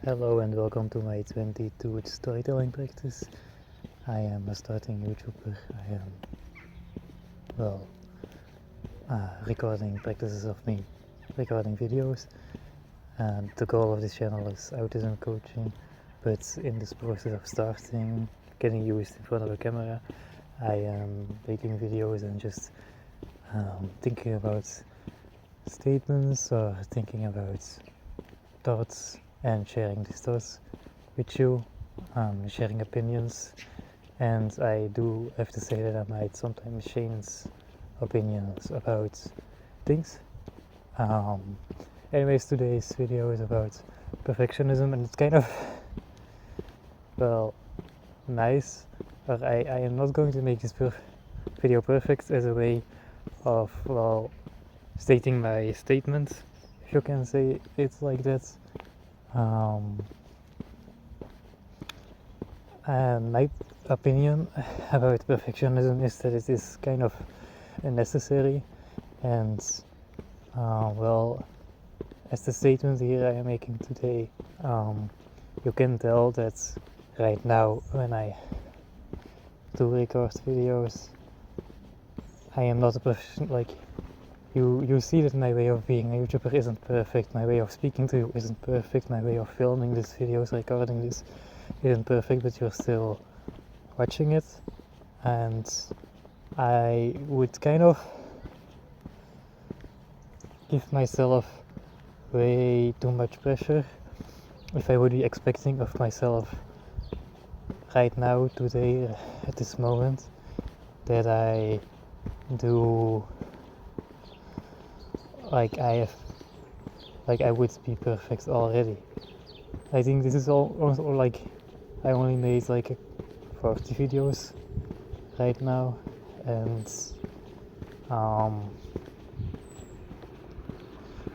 Hello and welcome to my 22 storytelling practice. I am a starting YouTuber. I am, recording practices of me, recording videos. And the goal of this channel is autism coaching, but in this process of starting, getting used in front of a camera, I am making videos and just thinking about statements or thinking about thoughts and sharing these thoughts with you, sharing opinions. And I do have to say that I might sometimes change opinions about things. Anyways, today's video is about perfectionism, and it's kind of, nice. But I am not going to make this video perfect as a way of, stating my statement, if you can say it like that. And my opinion about perfectionism is that it is kind of unnecessary, and as the statement here I am making today, you can tell that right now when I do record videos, I am not a professional. Like, you see that my way of being a YouTuber isn't perfect, my way of speaking to you isn't perfect, my way of filming these videos, recording this isn't perfect, but you're still watching it. And I would kind of give myself way too much pressure if I would be expecting of myself right now, today, at this moment, that I do like I would be perfect already. I think this is also like I only made like 40 videos right now, and I'm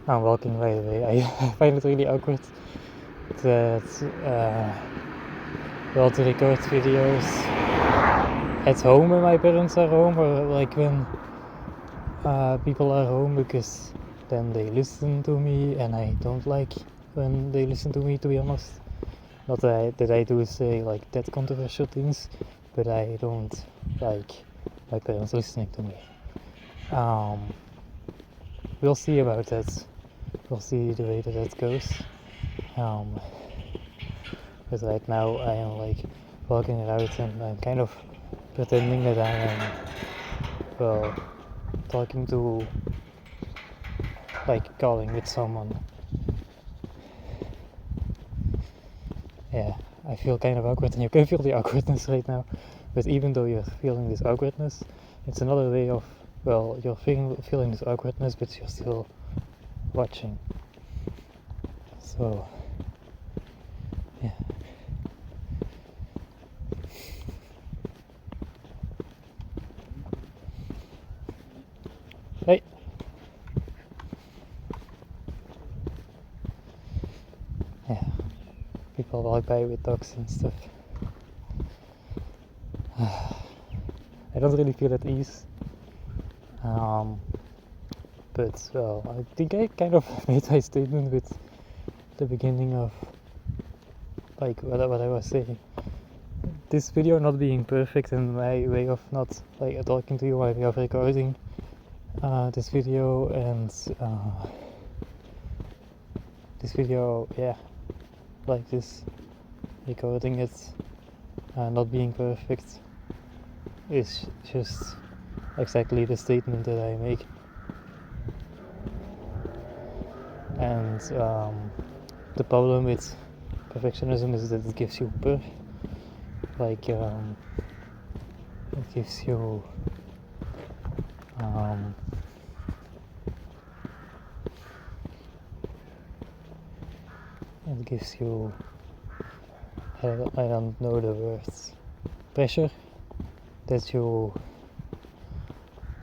walking right away. I find it really awkward that to record videos at home when my parents are home, or like when people are home, because then they listen to me, and I don't like when they listen to me, to be honest. Not that I do say like that controversial things, but I don't like my parents listening to me. We'll see about that. We'll see the way that goes. But right now I am like walking around and I'm kind of pretending that I am talking to, like, calling with someone. Yeah, I feel kind of awkward, and you can feel the awkwardness right now. But even though you're feeling this awkwardness, it's another way of, you're feeling this awkwardness, but you're still watching. So, yeah. Hey. Yeah. People walk by with dogs and stuff. I don't really feel at ease. But I think I kind of made my statement with the beginning of like what I was saying. This video not being perfect, and my way of not like talking to you, my way of recording this video, and this video, like this, recording it, not being perfect, is just exactly the statement that I make. And the problem with perfectionism is that it gives you it gives you it gives you I don't know the words, pressure that you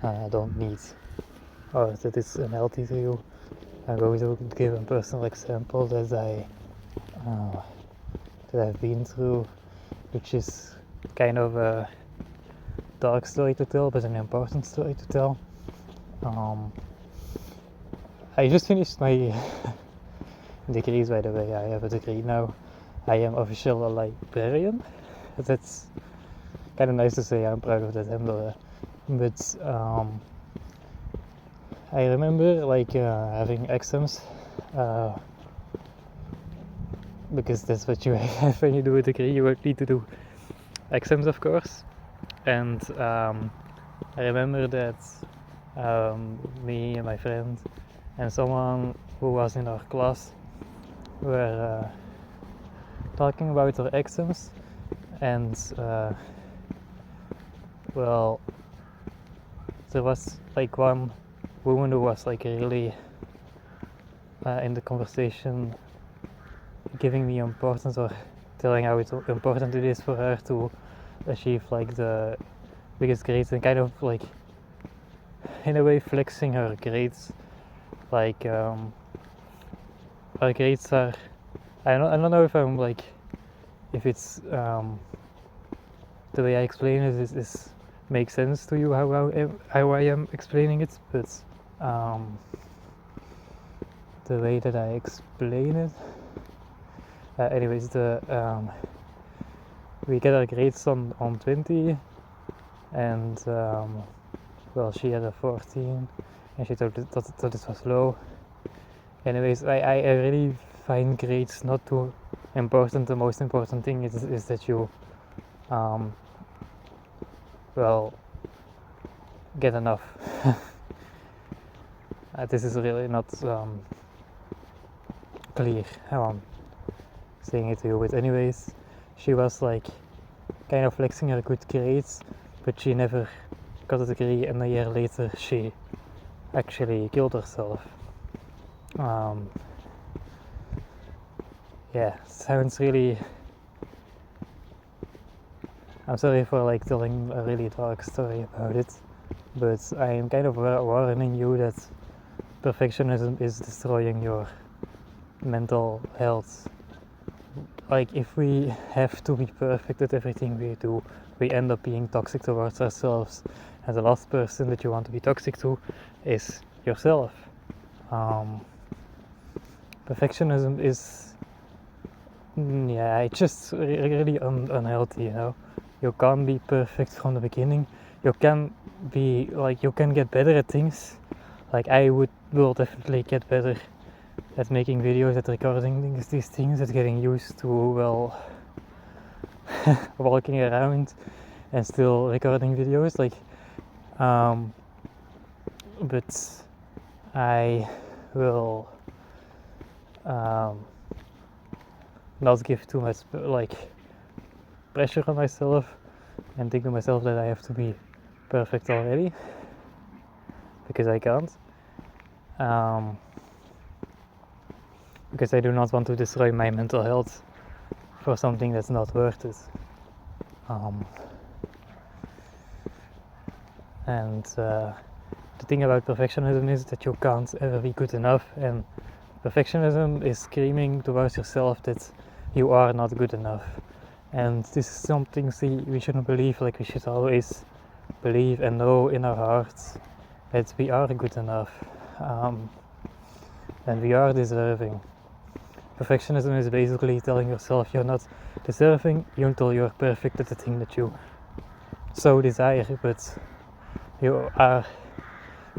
don't need, or that is unhealthy to you. I'm going to give a personal example that I've been through, which is kind of a dark story to tell, but an important story to tell. I just finished my degrees, by the way. I have a degree now. I am official a librarian. That's kind of nice to say. I'm proud of that handle. But I remember having exams, because that's what you have when you do a degree. You need to do exams, of course. And I remember that me and my friend and someone who was in our class were talking about their exams, and well, there was one woman who was really in the conversation giving me importance, or telling how important it is for her to achieve the biggest grades, and kind of in a way flexing her grades. Her grades are, I don't know if I'm if it's the way I explain it is makes sense to you how I am explaining it, but the way that I explain it, anyways, we get our grades on 20, and well, she had a 14, and she thought that it was low. Anyways, I really find grades not too important. The most important thing is that you well, get enough. This is really not clear how I'm saying it to you, but anyways, she was kind of flexing her good grades, but she never got a degree, and a year later she actually killed herself. Yeah, sounds really... I'm sorry for telling a really dark story about it, but I am kind of warning you that perfectionism is destroying your mental health. If we have to be perfect at everything we do, we end up being toxic towards ourselves, and the last person that you want to be toxic to is yourself. Perfectionism is, it's just really unhealthy, you know. You can't be perfect from the beginning. You can be you can get better at things. I will definitely get better at making videos, at recording these things, at getting used to, well, walking around and still recording videos. But I will not give too much pressure on myself and think to myself that I have to be perfect already, because I can't. Because I do not want to destroy my mental health for something that's not worth it. And the thing about perfectionism is that you can't ever be good enough, and perfectionism is screaming towards yourself that you are not good enough. And this is something we shouldn't believe. We should always believe and know in our hearts that we are good enough, and we are deserving. Perfectionism is basically telling yourself you're not deserving until you're perfect at the thing that you so desire, but you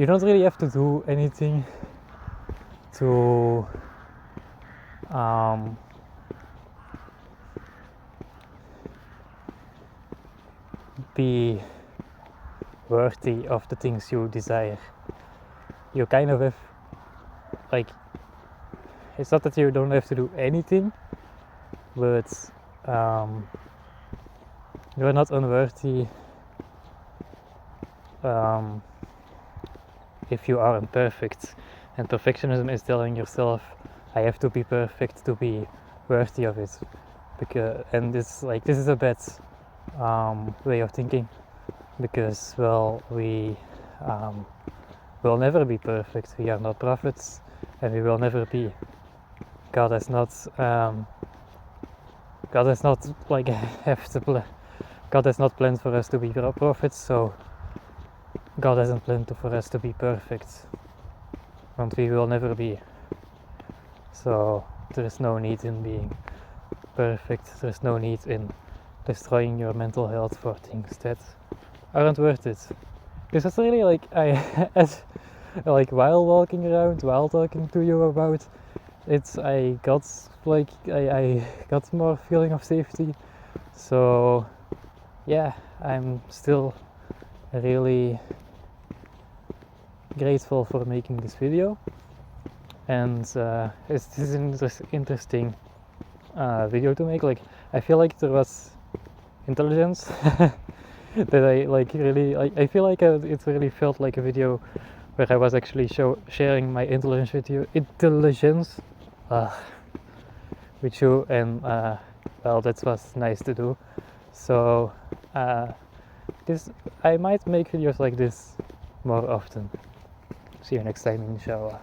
don't really have to do anything to be worthy of the things you desire. You kind of have it's not that you don't have to do anything, but you're not unworthy if you aren't perfect. And perfectionism is telling yourself, I have to be perfect to be worthy of it. And this is a bad way of thinking, because we will never be perfect. We are not prophets, and we will never be. God has not God has not planned for us to be prophets, so God hasn't planned for us to be perfect, and we will never be. So there is no need in being perfect. There is no need in destroying your mental health for things that aren't worth it. Because it's really like as like while walking around, while talking to you about it, I got more feeling of safety. So yeah, I'm still really grateful for making this video, and this is an interesting video to make. Like, I feel like there was intelligence that I like really like. I feel like it really felt like a video where I was actually sharing my intelligence with you, with you, and well, that was nice to do. So I might make videos like this more often. See you next time, inshallah.